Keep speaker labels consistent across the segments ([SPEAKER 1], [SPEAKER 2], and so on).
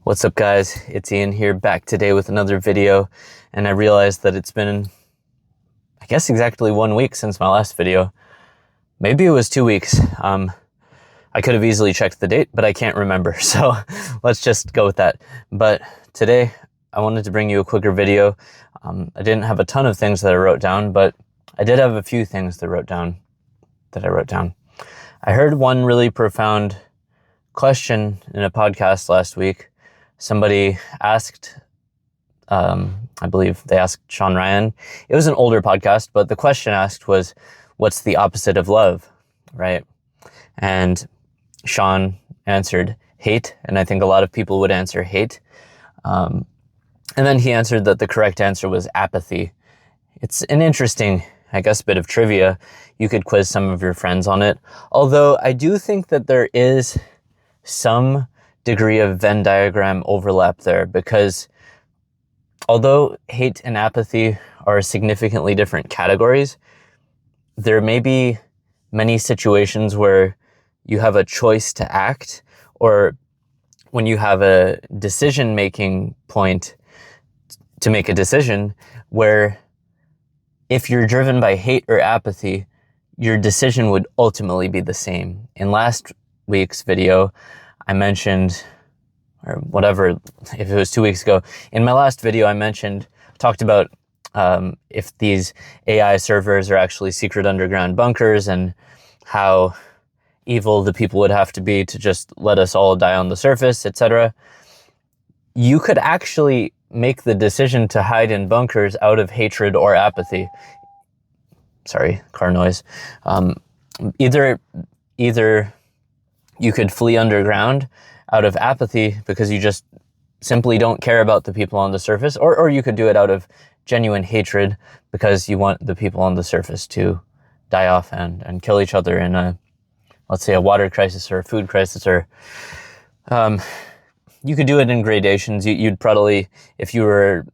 [SPEAKER 1] What's up, guys? It's Ian here, back today with another video, and I realized that it's been, I guess, exactly 1 week since my last video. Maybe it was 2 weeks. I could have easily checked the date, but I can't remember, so let's just go with that. But today, I wanted to bring you a quicker video. I didn't have a ton of things that I wrote down, but I did have a few things that I wrote down. I heard one really profound question in a podcast last week. Somebody asked, I believe they asked Sean Ryan. It was an older podcast, but the question asked was, what's the opposite of love, right? And Sean answered hate, and I think a lot of people would answer hate. And then he answered that the correct answer was apathy. It's an interesting, I guess, bit of trivia. You could quiz some of your friends on it. Although I do think that there is some degree of Venn diagram overlap there, because although hate and apathy are significantly different categories, there may be many situations where you have a choice to act, or when you have a decision-making point to make a decision, where if you're driven by hate or apathy, your decision would ultimately be the same. In last week's video, I mentioned, or whatever, if it was 2 weeks ago, in my last video talked about if these AI servers are actually secret underground bunkers and how evil the people would have to be to just let us all die on the surface, etc. You could actually make the decision to hide in bunkers out of hatred or apathy. Sorry, car noise. Either you could flee underground out of apathy because you just simply don't care about the people on the surface, or you could do it out of genuine hatred because you want the people on the surface to die off and kill each other in a, let's say, a water crisis or a food crisis, or you could do it in gradations. You'd probably, if you were,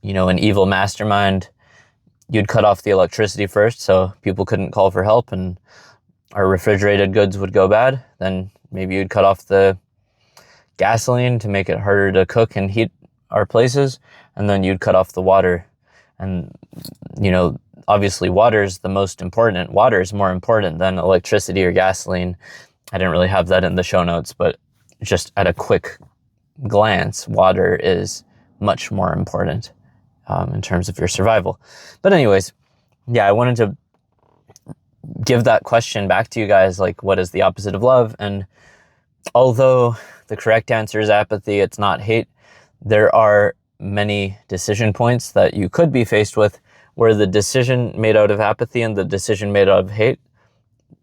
[SPEAKER 1] an evil mastermind, you'd cut off the electricity first so people couldn't call for help and our refrigerated goods would go bad. Then maybe you'd cut off the gasoline to make it harder to cook and heat our places, and then you'd cut off the water. And, obviously water is the most important. Water is more important than electricity or gasoline. I didn't really have that in the show notes, but just at a quick glance, water is much more important in terms of your survival. But anyways, yeah, I wanted to give that question back to you guys, like, what is the opposite of love? And although the correct answer is apathy, it's not hate, there are many decision points that you could be faced with where the decision made out of apathy and the decision made out of hate,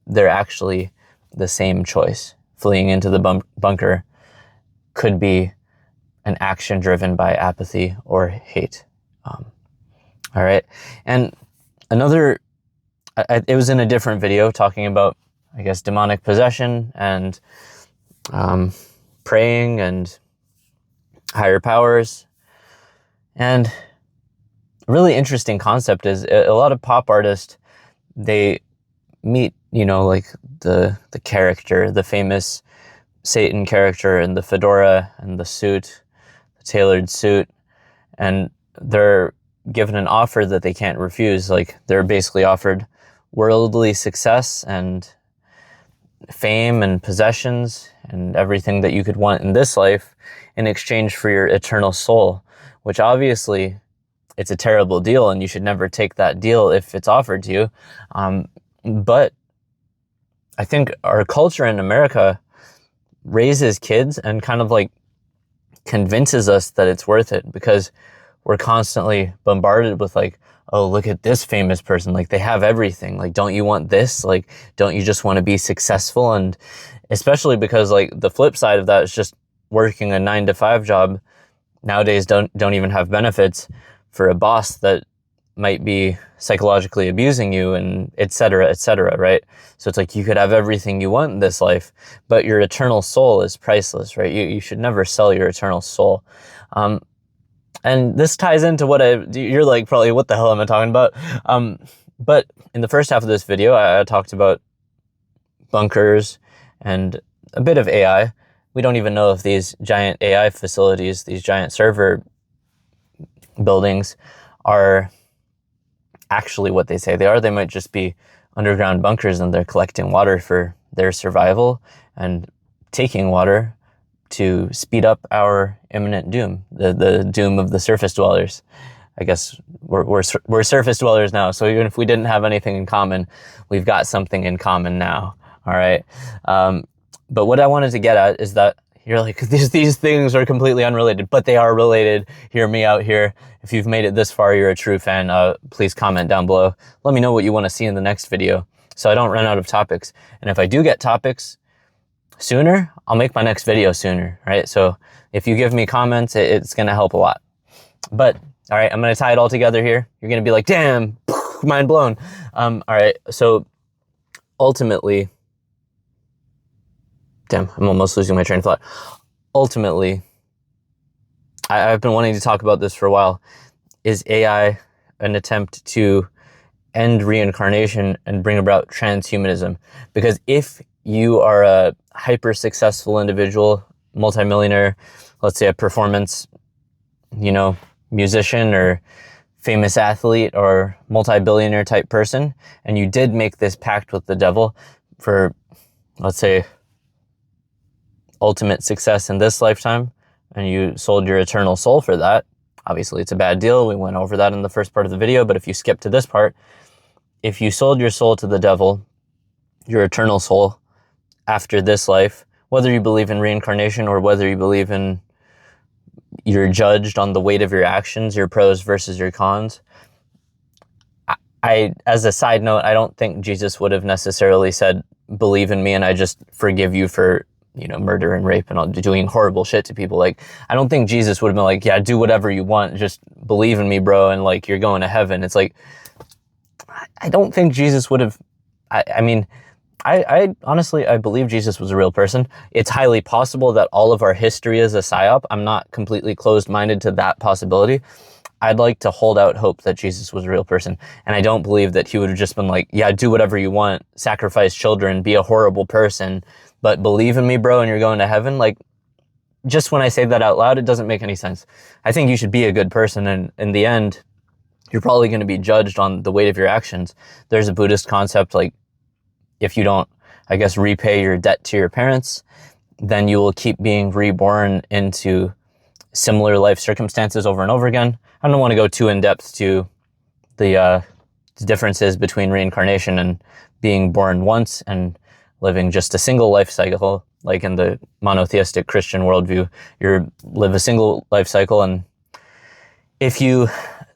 [SPEAKER 1] they're actually the same choice. Fleeing into the bunker could be an action driven by apathy or hate. All right. And another, it was in a different video talking about, I guess, demonic possession and praying and higher powers. And a really interesting concept is a lot of pop artists, they meet, like the character, the famous Satan character in the fedora and the suit, the tailored suit, and they're given an offer that they can't refuse. Like, they're basically offered worldly success and fame and possessions and everything that you could want in this life in exchange for your eternal soul, which obviously it's a terrible deal and you should never take that deal if it's offered to you. But I think our culture in America raises kids and kind of like convinces us that it's worth it, because we're constantly bombarded with like, oh, look at this famous person, like they have everything, like, don't you want this? Like, don't you just want to be successful? And especially because like the flip side of that is just working a 9-to-5 job nowadays don't even have benefits for a boss that might be psychologically abusing you, and et cetera, right? So it's like you could have everything you want in this life, but your eternal soul is priceless, right? You should never sell your eternal soul. And this ties into what you're like, probably, what the hell am I talking about? But in the first half of this video, I talked about bunkers and a bit of AI. we don't even know if these giant AI facilities, these giant server buildings, are actually what they say they are. They might just be underground bunkers, and they're collecting water for their survival and taking water to speed up our imminent doom, the doom of the surface dwellers. I guess we're surface dwellers now, so even if we didn't have anything in common, we've got something in common now. All right. But what I wanted to get at is that you're like, these things are completely unrelated, but they are related. Hear me out here. If you've made it this far, you're a true fan. Please comment down below. Let me know what you want to see in the next video so I don't run out of topics. And if I do get topics sooner, I'll make my next video sooner, right? So if you give me comments, it's going to help a lot. But all right, I'm going to tie it all together here. You're going to be like, damn, mind blown. All right, so ultimately, damn, I'm almost losing my train of thought. Ultimately, I've been wanting to talk about this for a while. Is AI an attempt to end reincarnation and bring about transhumanism? Because if you are a hyper successful individual, multimillionaire, let's say a performance, musician or famous athlete or multi-billionaire type person, and you did make this pact with the devil for, let's say, ultimate success in this lifetime, and you sold your eternal soul for that. Obviously, it's a bad deal. We went over that in the first part of the video, but if you skip to this part, if you sold your soul to the devil, your eternal soul, after this life, whether you believe in reincarnation or whether you believe in you're judged on the weight of your actions, your pros versus your cons. I, as a side note, I don't think Jesus would have necessarily said, believe in me and I just forgive you for, murder and rape and all, doing horrible shit to people. Like, I don't think Jesus would have been like, yeah, do whatever you want. Just believe in me, bro. And like, you're going to heaven. It's like, I don't think Jesus would have, I honestly, I believe Jesus was a real person. It's highly possible that all of our history is a psyop. I'm not completely closed-minded to that possibility. I'd like to hold out hope that Jesus was a real person. And I don't believe that he would have just been like, yeah, do whatever you want, sacrifice children, be a horrible person, but believe in me, bro, and you're going to heaven. Like, just when I say that out loud, it doesn't make any sense. I think you should be a good person, and in the end, you're probably going to be judged on the weight of your actions. There's a Buddhist concept, like, if you don't, I guess, repay your debt to your parents, then you will keep being reborn into similar life circumstances over and over again. I don't want to go too in depth to the differences between reincarnation and being born once and living just a single life cycle. Like in the monotheistic Christian worldview, you live a single life cycle. And if you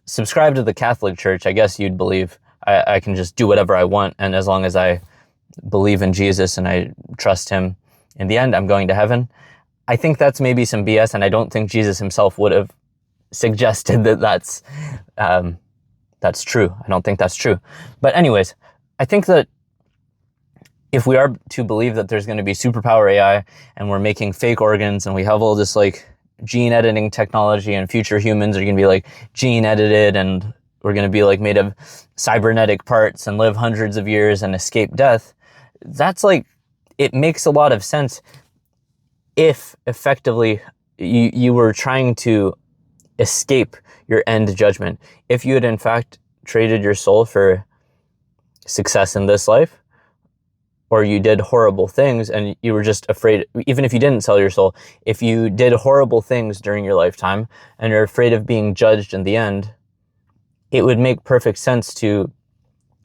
[SPEAKER 1] subscribe to the Catholic Church, I guess you'd believe I can just do whatever I want, and as long as I believe in Jesus and I trust him, in the end, I'm going to heaven. I think that's maybe some BS, and I don't think Jesus himself would have suggested that that's true. I don't think that's true. But anyways, I think that if we are to believe that there's going to be superpower AI and we're making fake organs and we have all this like gene editing technology and future humans are going to be like gene edited and we're going to be like made of cybernetic parts and live hundreds of years and escape death, that's like, it makes a lot of sense if effectively you were trying to escape your end judgment. If you had in fact traded your soul for success in this life, or you did horrible things and you were just afraid, even if you didn't sell your soul, if you did horrible things during your lifetime and you're afraid of being judged in the end, it would make perfect sense to,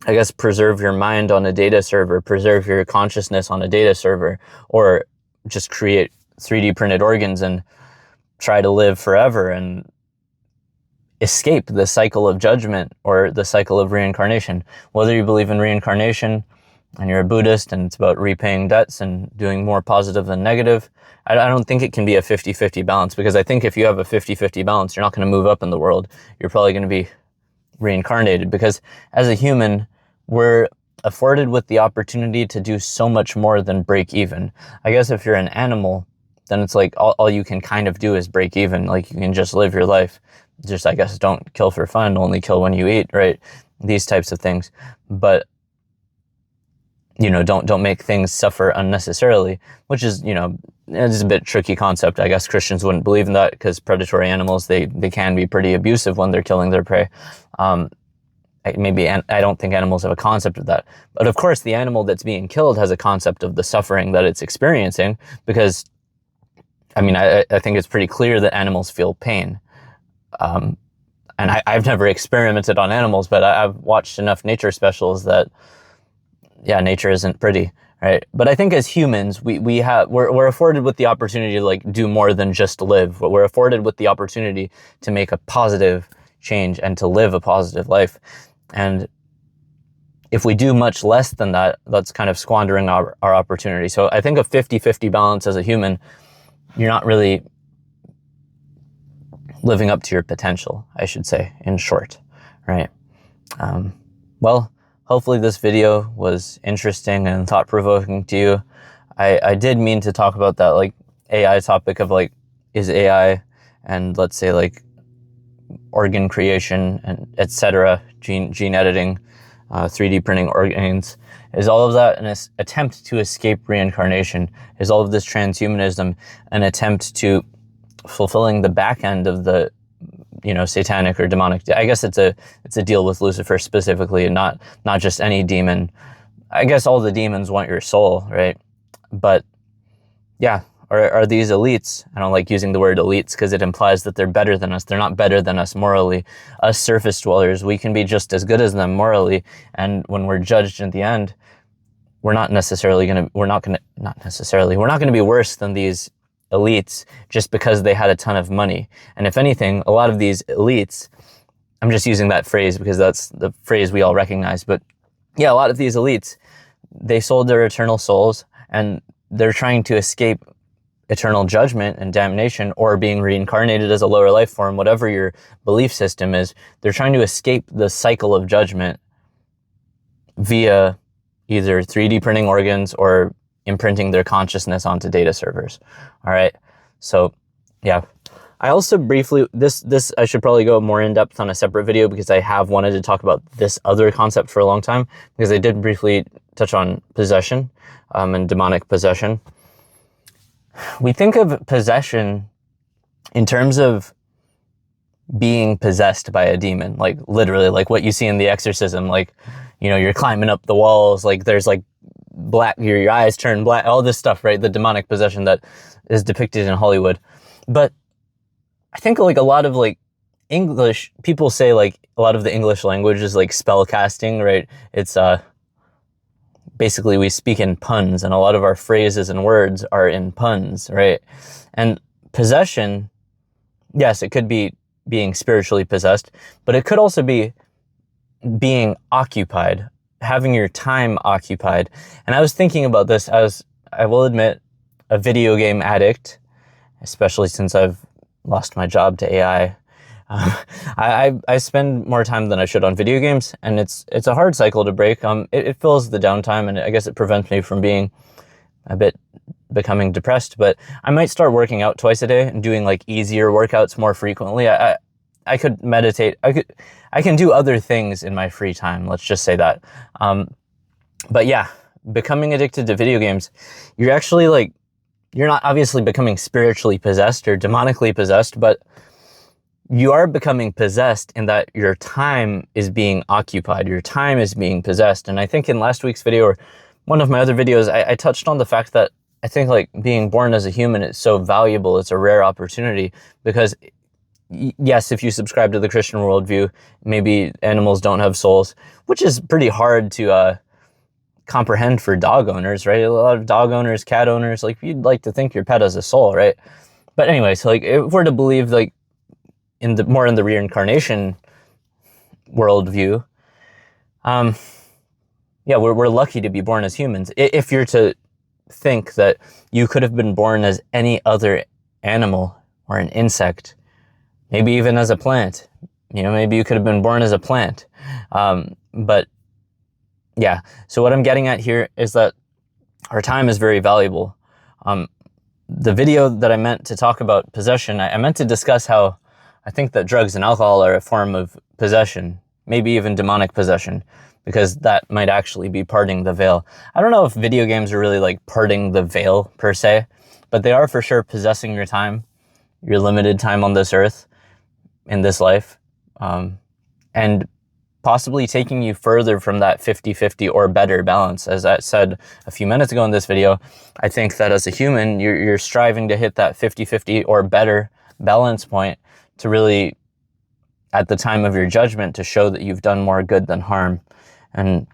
[SPEAKER 1] I guess, preserve your mind on a data server, preserve your consciousness on a data server, or just create 3D printed organs and try to live forever and escape the cycle of judgment or the cycle of reincarnation. Whether you believe in reincarnation and you're a Buddhist and it's about repaying debts and doing more positive than negative, I don't think it can be a 50-50 balance, because I think if you have a 50-50 balance, you're not going to move up in the world. You're probably going to be reincarnated, because as a human, we're afforded with the opportunity to do so much more than break even. I guess if you're an animal, then it's like all you can kind of do is break even. Like, you can just live your life. Just, I guess, don't kill for fun, only kill when you eat, right? These types of things. But you know, don't make things suffer unnecessarily, which is, you know, it's a bit tricky concept. I guess Christians wouldn't believe in that because predatory animals, they can be pretty abusive when they're killing their prey. I don't think animals have a concept of that. But of course, the animal that's being killed has a concept of the suffering that it's experiencing, because, I mean, I think it's pretty clear that animals feel pain. And I've never experimented on animals, but I've watched enough nature specials that, yeah, nature isn't pretty, right? But I think as humans, we're afforded with the opportunity to like do more than just live. We're afforded with the opportunity to make a positive change and to live a positive life. And if we do much less than that, that's kind of squandering our opportunity. So I think a 50-50 balance as a human, you're not really living up to your potential, I should say, in short, right? Well, hopefully this video was interesting and thought-provoking to you. I did mean to talk about that like AI topic of like, is AI and let's say like organ creation and etc., gene editing, 3D printing organs, is all of that an attempt to escape reincarnation? Is all of this transhumanism an attempt to fulfilling the back end of the, you know, satanic or demonic? I guess it's a deal with Lucifer specifically, and not just any demon. I guess all the demons want your soul, right? But yeah, are these elites? I don't like using the word elites because it implies that they're better than us. They're not better than us morally. Us surface dwellers, we can be just as good as them morally. And when we're judged in the end, we're not going to be worse than these elites just because they had a ton of money. And if anything, a lot of these elites, I'm just using that phrase because that's the phrase we all recognize, but yeah, a lot of these elites, they sold their eternal souls and they're trying to escape eternal judgment and damnation, or being reincarnated as a lower life form, whatever your belief system is. They're trying to escape the cycle of judgment via either 3D printing organs or imprinting their consciousness onto data servers. All right. So yeah, I also briefly, this I should probably go more in depth on a separate video because I have wanted to talk about this other concept for a long time, because I did briefly touch on possession and demonic possession. We think of possession in terms of being possessed by a demon, like literally like what you see in The Exorcism, like, you know, you're climbing up the walls, like there's like black, your eyes turn black, all this stuff, right? The demonic possession that is depicted in Hollywood. But I think like a lot of like English people say like a lot of the English language is like spell casting, right? It's basically we speak in puns, and a lot of our phrases and words are in puns, right? And possession, yes, it could be being spiritually possessed, but it could also be being occupied, having your time occupied. And I was thinking about this as, I will admit, a video game addict, especially since I've lost my job to AI. I spend more time than I should on video games, and it's a hard cycle to break. It fills the downtime, and I guess it prevents me from being a bit becoming depressed. But I might start working out twice a day and doing like easier workouts more frequently. I could meditate. I can do other things in my free time. Let's just say that. But yeah, becoming addicted to video games, you're actually like, you're not obviously becoming spiritually possessed or demonically possessed, but you are becoming possessed in that your time is being occupied. Your time is being possessed. And I think in last week's video, or one of my other videos, I touched on the fact that I think like being born as a human is so valuable. It's a rare opportunity because yes, if you subscribe to the Christian worldview, maybe animals don't have souls, which is pretty hard to comprehend for dog owners, right? A lot of dog owners, cat owners, like you'd like to think your pet has a soul, right? But anyway, so like if we're to believe like in the reincarnation worldview, yeah, we're lucky to be born as humans. If you're to think that you could have been born as any other animal or an insect, maybe even as a plant, you know, maybe you could have been born as a plant. But yeah, so what I'm getting at here is that our time is very valuable. The video that I meant to talk about possession, I meant to discuss how I think that drugs and alcohol are a form of possession, maybe even demonic possession. because that might actually be parting the veil. I don't know if video games are really like parting the veil per se, but they are for sure possessing your time, your limited time on this earth, in this life, and possibly taking you further from that 50-50 or better balance. As I said a few minutes ago in this video, I think that as a human, you're striving to hit that 50-50 or better balance point to really, at the time of your judgment, to show that you've done more good than harm. And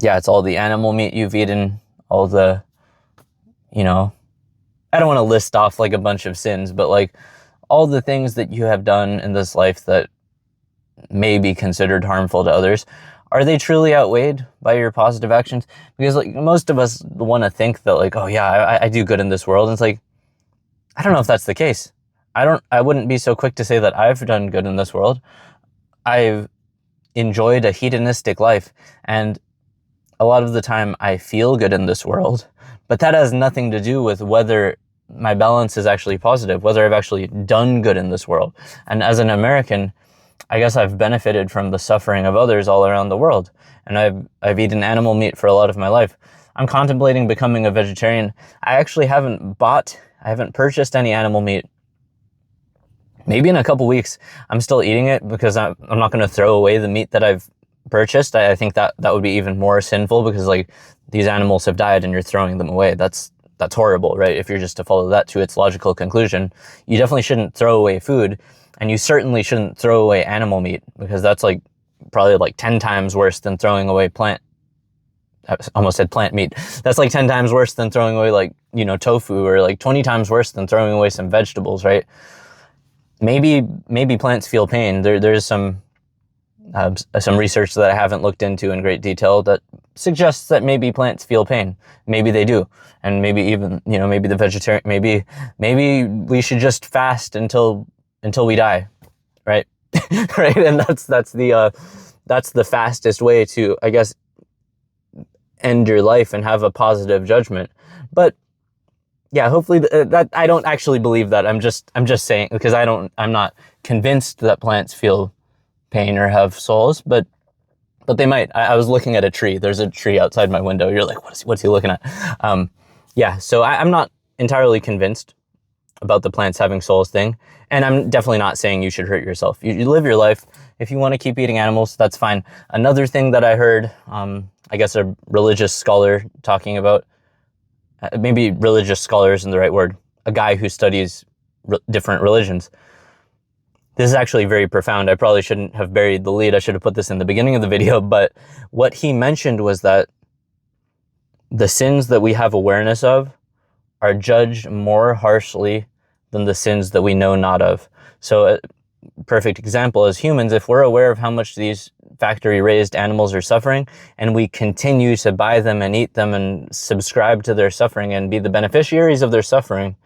[SPEAKER 1] yeah, it's all the animal meat you've eaten, all the, you know, I don't want to list off like a bunch of sins, but like all the things that you have done in this life that may be considered harmful to others, are they truly outweighed by your positive actions? Because like most of us want to think that like, oh yeah, I do good in this world. And it's like, I don't know if that's the case. I wouldn't be so quick to say that I've done good in this world. I've enjoyed a hedonistic life, and a lot of the time I feel good in this world, but that has nothing to do with whether my balance is actually positive, whether I've actually done good in this world. And as an American, I guess I've benefited from the suffering of others all around the world. And I've eaten animal meat for a lot of my life. I'm contemplating becoming a vegetarian. I actually haven't purchased any animal meat. Maybe in a couple weeks. I'm still eating it because I'm not going to throw away the meat that I've purchased. I think that would be even more sinful, because like these animals have died and you're throwing them away. That's horrible, right? If you're just to follow that to its logical conclusion, you definitely shouldn't throw away food. And you certainly shouldn't throw away animal meat, because that's like probably like 10 times worse than throwing away I almost said plant meat. That's like 10 times worse than throwing away like, you know, tofu, or like 20 times worse than throwing away some vegetables, right? Maybe plants feel pain. There's some research that I haven't looked into in great detail that suggests that maybe plants feel pain. Maybe they do. And maybe even, you know, maybe the vegetarian, maybe we should just fast until we die, right? Right, and that's the fastest way to, I guess, end your life and have a positive judgment. But yeah, hopefully that I don't actually believe that. I'm just saying, because I'm not convinced that plants feel pain or have souls, but they might. I was looking at a tree. There's a tree outside my window. You're like, what's he looking at? Yeah, so I'm not entirely convinced about the plants having souls thing. And I'm definitely not saying you should hurt yourself. You live your life. If you want to keep eating animals, that's fine. Another thing that I heard, I guess a religious scholar talking about, maybe religious scholar isn't the right word, a guy who studies different religions. This is actually very profound. I probably shouldn't have buried the lead. I should have put this in the beginning of the video. But what he mentioned was that the sins that we have awareness of are judged more harshly than the sins that we know not of. So a perfect example is humans. If we're aware of how much these factory-raised animals are suffering, and we continue to buy them and eat them and subscribe to their suffering and be the beneficiaries of their suffering,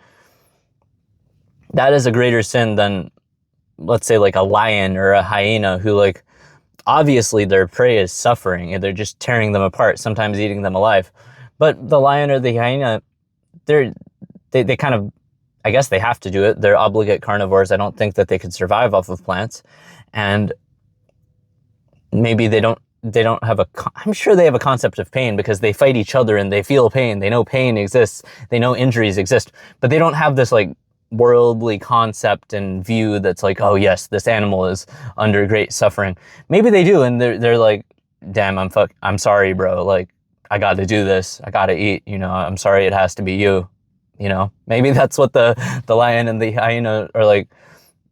[SPEAKER 1] that is a greater sin than, let's say, like a lion or a hyena, who like, obviously their prey is suffering and they're just tearing them apart, sometimes eating them alive. But the lion or the hyena, they kind of, I guess they have to do it. They're obligate carnivores. I don't think that they could survive off of plants. And maybe they don't have I'm sure they have a concept of pain, because they fight each other and they feel pain. They know pain exists. They know injuries exist, but they don't have this like worldly concept and view that's like, oh yes, this animal is under great suffering. Maybe they do. And they're like, damn, I'm sorry, bro. Like, I got to do this. I got to eat, you know, I'm sorry. It has to be you. You know, maybe that's what the lion and the hyena are like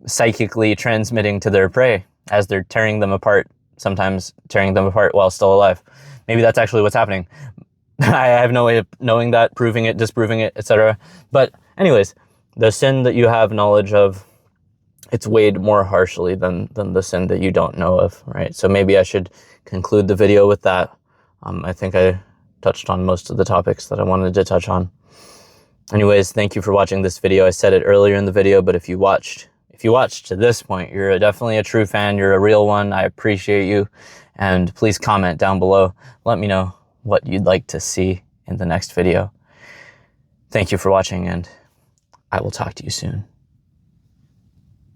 [SPEAKER 1] psychically transmitting to their prey as they're tearing them apart, sometimes tearing them apart while still alive. Maybe that's actually what's happening. I have no way of knowing that, proving it, disproving it, etc. But anyways, the sin that you have knowledge of, it's weighed more harshly than the sin that you don't know of, right? So maybe I should conclude the video with that. I think I touched on most of the topics that I wanted to touch on. Anyways, thank you for watching this video. I said it earlier in the video, but if you watched to this point, you're definitely a true fan. You're a real one. I appreciate you. And please comment down below. Let me know what you'd like to see in the next video. Thank you for watching, and I will talk to you soon.